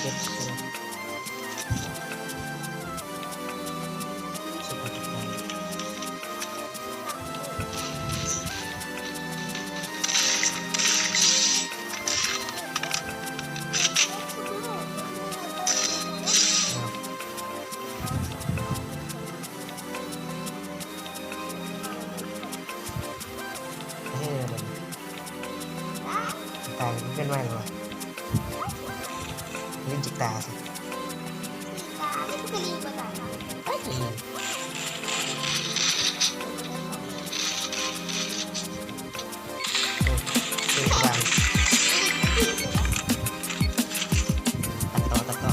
ก็บเสื้อผ้าทุกอย่างตาเป็นไม่หรอเล่นจิกตาสิตาไม่เคยดีกว่ากันเฮ้ยเป็นกลางตัดต่อ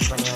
มันแนว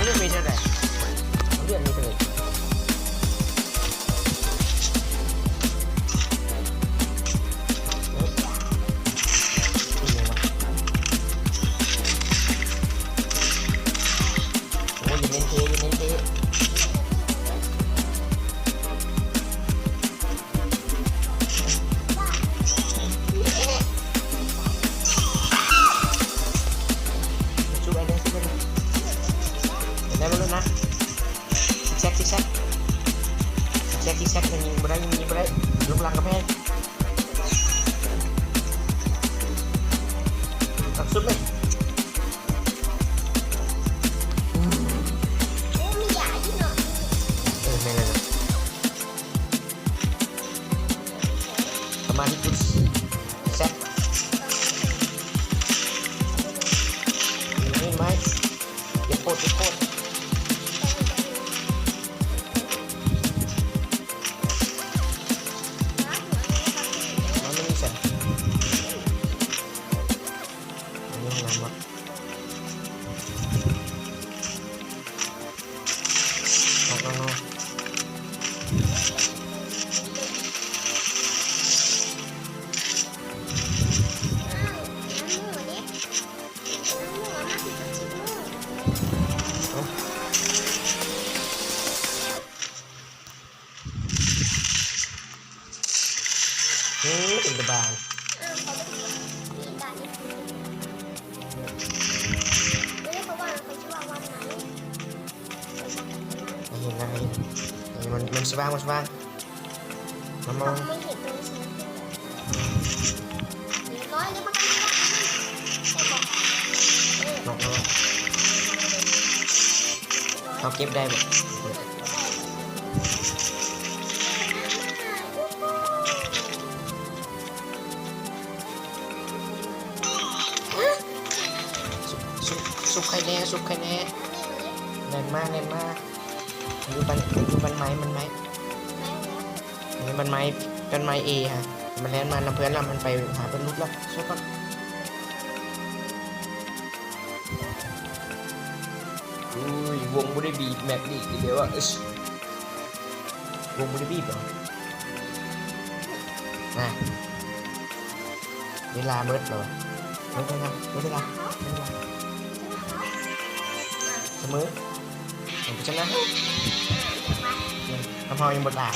เรื่องมีเท่าไหร่เรื่องมีเท่าไหร่โอ้ยเน้นเทได้มาแล้วนะซิกแซกยังยิงไม่ได้ลุกลังกระแพงตัดสุดเลยมีใหญ่ที่หน่อยไม่เลยประมาณที่จุดแซกนี่ไหมอย่าโคตรเป็นตะบานเห็นอะไรมันสว่างมามองไม่เห็นเลยสิเรียบร้อยแล้วมันก็นกเขาเก็บได้หมดซุปไข่แน่แน่นมากดูบันไม้นี่บันไม้เอฮะมันแล่นมาเพื่อนเรามันไปหาเป็นรูปแล้วช่วยก่อนวงบริบีแม็กนี่เดี๋ยวว่าวงบริบีเหรอเวลาเบิร์ดเหรอไม่เป็นไรเสมอผมชนะน้ำพอยังบดได้